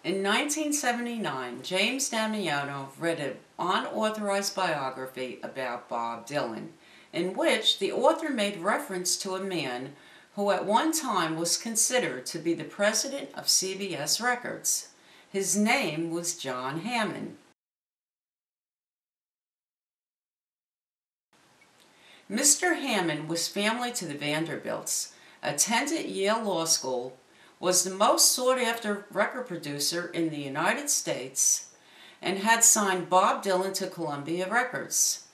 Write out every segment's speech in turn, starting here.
In 1979, James Damiano read an unauthorized biography about Bob Dylan, in which the author made reference to a man who at one time was considered to be the president of CBS Records. His name was John Hammond. Mr. Hammond was family to the Vanderbilts, attended Yale Law School, was the most sought-after record producer in the United States, and had signed Bob Dylan to Columbia Records.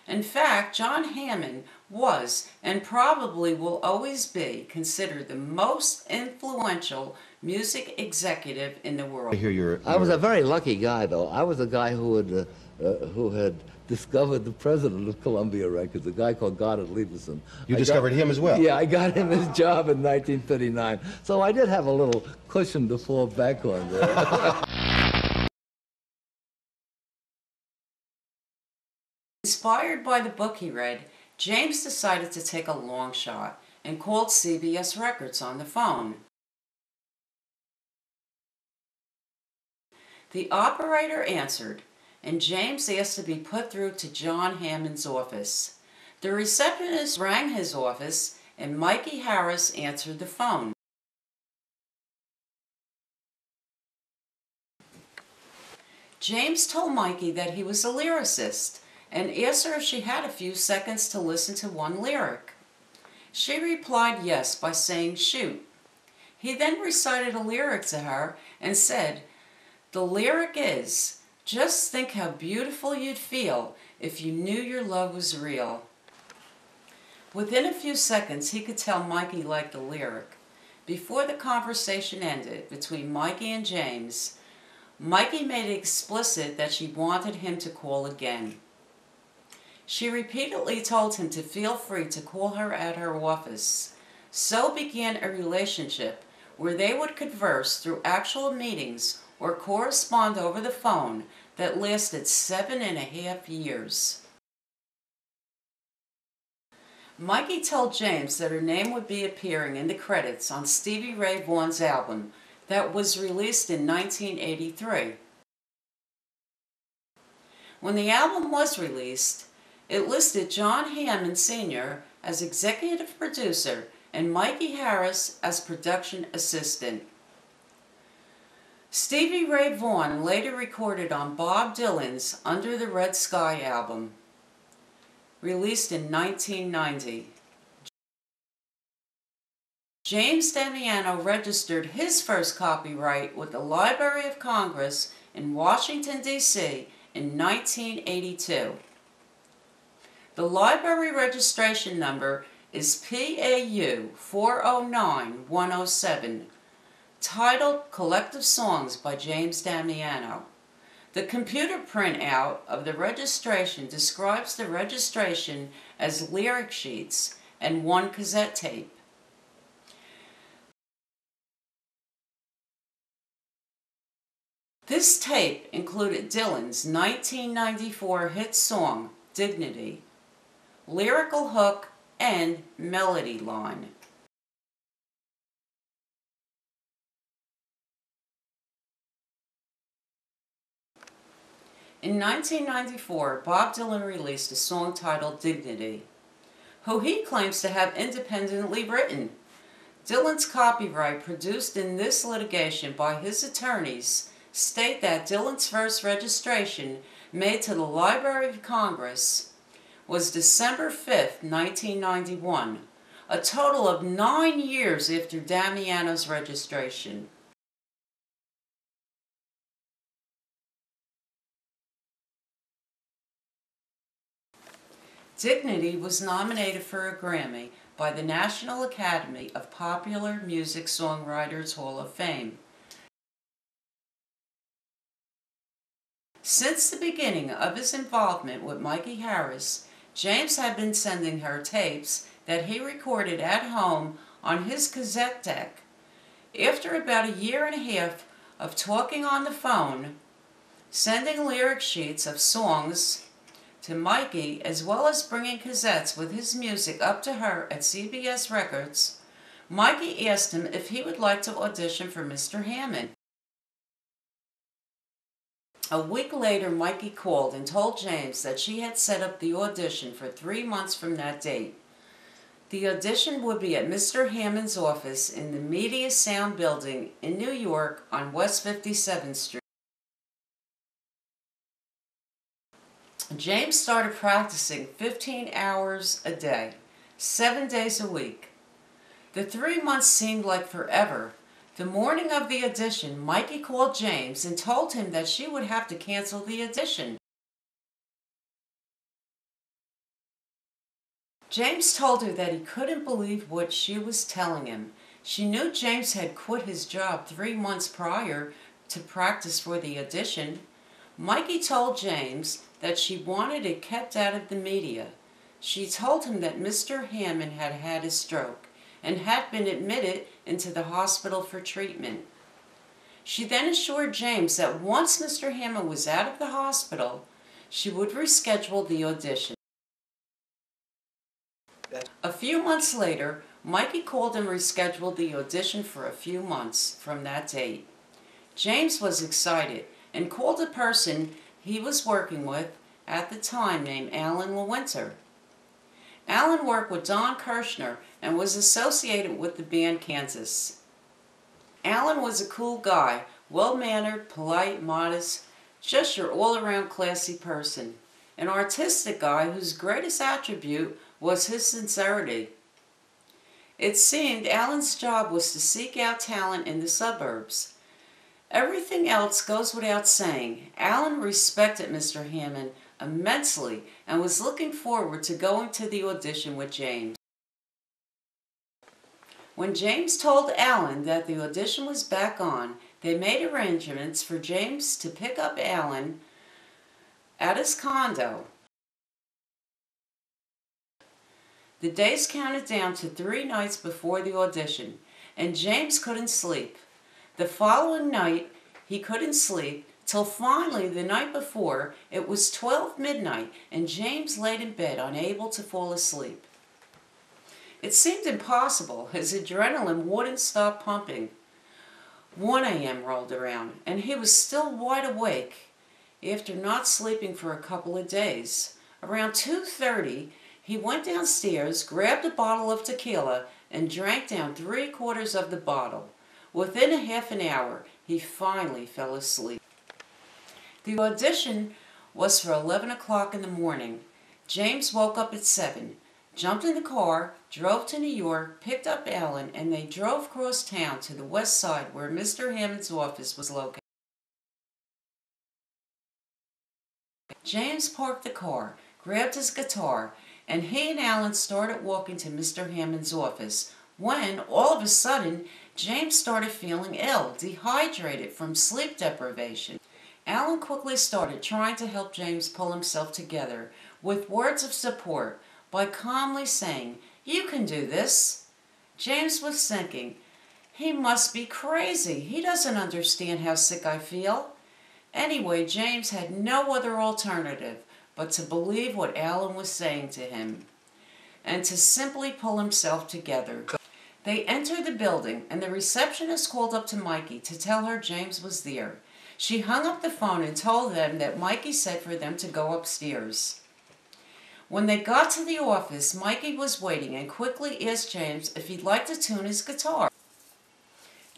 In fact, John Hammond was, and probably will always be, considered the most influential music executive in the world. I was a very lucky guy, though. I was a guy who had discovered the president of Columbia Records, a guy called Goddard Lieberson. You discovered him as well? Yeah, I got him his job in 1939. So I did have a little cushion to fall back on there. Inspired by the book he read, James decided to take a long shot and called CBS Records on the phone. The operator answered, and James asked to be put through to John Hammond's office. The receptionist rang his office, and Mikey Harris answered the phone. James told Mikey that he was a lyricist and asked her if she had a few seconds to listen to one lyric. She replied yes by saying, "Shoot." He then recited a lyric to her and said, "The lyric is, just think how beautiful you'd feel if you knew your love was real." Within a few seconds, he could tell Mikey liked the lyric. Before the conversation ended between Mikey and James, Mikey made it explicit that she wanted him to call again. She repeatedly told him to feel free to call her at her office. So began a relationship where they would converse through actual meetings or correspond over the phone that lasted 7.5 years. Mikey told James that her name would be appearing in the credits on Stevie Ray Vaughan's album that was released in 1983. When the album was released, it listed John Hammond Sr. as executive producer and Mikey Harris as production assistant. Stevie Ray Vaughan later recorded on Bob Dylan's Under the Red Sky album, released in 1990. James Damiano registered his first copyright with the Library of Congress in Washington, D.C. in 1982. The library registration number is PAU 409107. Titled Collective Songs by James Damiano. The computer printout of the registration describes the registration as lyric sheets and one cassette tape. This tape included Dylan's 1994 hit song, Dignity, lyrical hook, and melody line. In 1994, Bob Dylan released a song titled Dignity, who he claims to have independently written. Dylan's copyright produced in this litigation by his attorneys state that Dylan's first registration made to the Library of Congress was December 5, 1991, a total of 9 years after Damiano's registration. Dignity was nominated for a Grammy by the National Academy of Popular Music Songwriters Hall of Fame. Since the beginning of his involvement with Mikey Harris, James had been sending her tapes that he recorded at home on his cassette deck. After about 1.5 years of talking on the phone, sending lyric sheets of songs to Mikey, as well as bringing cassettes with his music up to her at CBS Records, Mikey asked him if he would like to audition for Mr. Hammond. A week later, Mikey called and told James that she had set up the audition for 3 months from that date. The audition would be at Mr. Hammond's office in the Media Sound Building in New York on West 57th Street. James started practicing 15 hours a day, 7 days a week. The 3 months seemed like forever. The morning of the audition, Mikey called James and told him that she would have to cancel the audition. James told her that he couldn't believe what she was telling him. She knew James had quit his job 3 months prior to practice for the audition. Mikey told James that she wanted it kept out of the media. She told him that Mr. Hammond had had a stroke and had been admitted into the hospital for treatment. She then assured James that once Mr. Hammond was out of the hospital, she would reschedule the audition. A few months later, Mikey called and rescheduled the audition for a few months from that date. James was excited and called a person he was working with at the time named Alan Lewinter. Alan worked with Don Kirshner and was associated with the band Kansas. Alan was a cool guy, well-mannered, polite, modest, just your all-around classy person. An artistic guy whose greatest attribute was his sincerity. It seemed Alan's job was to seek out talent in the suburbs. Everything else goes without saying. Alan respected Mr. Hammond immensely and was looking forward to going to the audition with James. When James told Alan that the audition was back on, they made arrangements for James to pick up Alan at his condo. The days counted down to 3 nights before the audition, and James couldn't sleep. The following night, he couldn't sleep, till finally the night before, it was 12 midnight, and James laid in bed unable to fall asleep. It seemed impossible. His adrenaline wouldn't stop pumping. 1 a.m. rolled around, and he was still wide awake after not sleeping for a couple of days. Around 2:30, he went downstairs, grabbed a bottle of tequila, and drank down 3/4 of the bottle. Within a half an hour, he finally fell asleep. The audition was for 11 o'clock in the morning. James woke up at 7, jumped in the car, drove to New York, picked up Alan, and they drove across town to the west side where Mr. Hammond's office was located. James parked the car, grabbed his guitar, and he and Alan started walking to Mr. Hammond's office when, all of a sudden, James started feeling ill, dehydrated from sleep deprivation. Alan quickly started trying to help James pull himself together with words of support by calmly saying, "You can do this." James was thinking, "He must be crazy. He doesn't understand how sick I feel." Anyway, James had no other alternative but to believe what Alan was saying to him and to simply pull himself together. They entered the building, and the receptionist called up to Mikey to tell her James was there. She hung up the phone and told them that Mikey said for them to go upstairs. When they got to the office, Mikey was waiting and quickly asked James if he'd like to tune his guitar.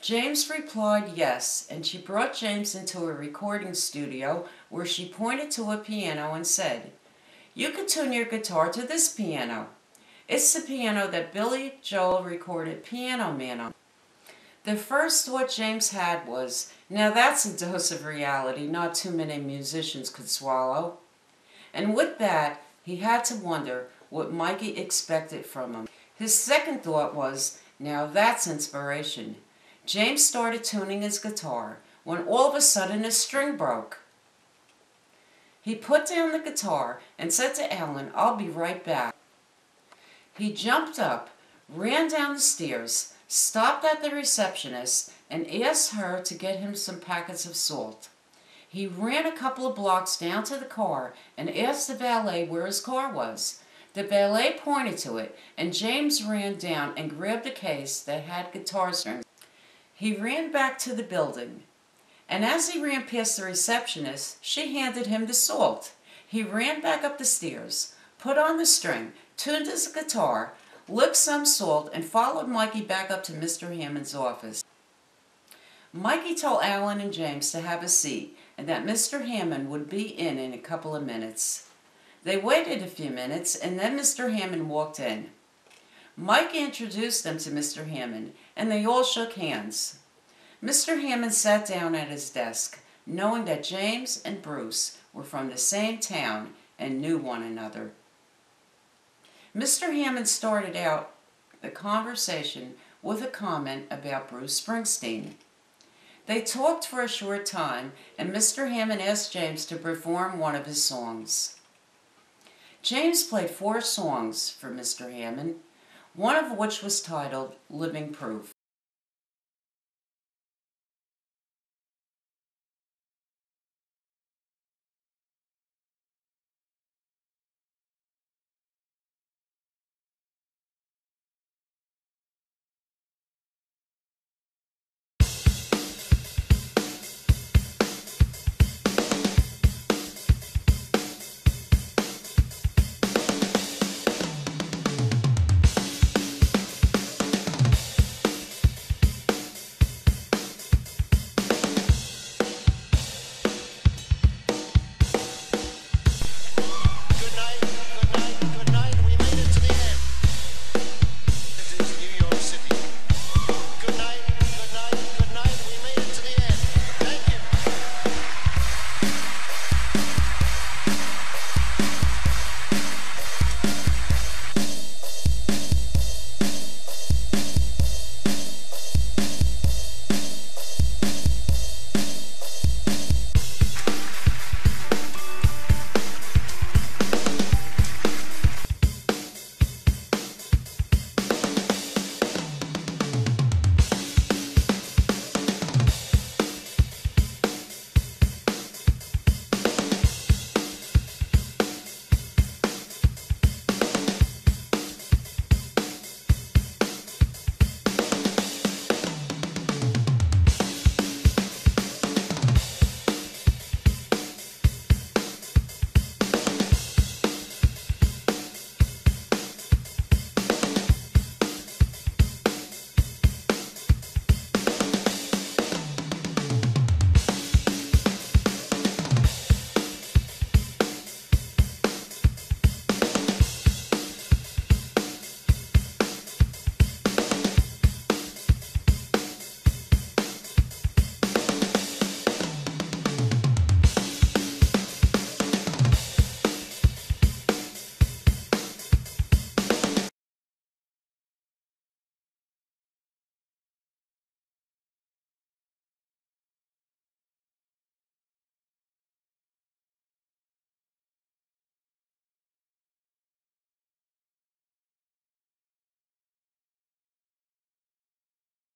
James replied yes, and she brought James into a recording studio where she pointed to a piano and said, "You can tune your guitar to this piano. It's the piano that Billy Joel recorded Piano Man on." The first thought James had was, now that's a dose of reality not too many musicians could swallow. And with that, he had to wonder what Mikey expected from him. His second thought was, now that's inspiration. James started tuning his guitar when all of a sudden a string broke. He put down the guitar and said to Alan, "I'll be right back." He jumped up, ran down the stairs, stopped at the receptionist, and asked her to get him some packets of salt. He ran a couple of blocks down to the car and asked the valet where his car was. The valet pointed to it, and James ran down and grabbed a case that had guitar strings. He ran back to the building. And as he ran past the receptionist, she handed him the salt. He ran back up the stairs, put on the string, tuned his guitar, licked some salt, and followed Mikey back up to Mr. Hammond's office. Mikey told Alan and James to have a seat and that Mr. Hammond would be in a couple of minutes. They waited a few minutes and then Mr. Hammond walked in. Mike introduced them to Mr. Hammond and they all shook hands. Mr. Hammond sat down at his desk, knowing that James and Bruce were from the same town and knew one another. Mr. Hammond started out the conversation with a comment about Bruce Springsteen. They talked for a short time, and Mr. Hammond asked James to perform one of his songs. James played 4 songs for Mr. Hammond, one of which was titled Living Proof.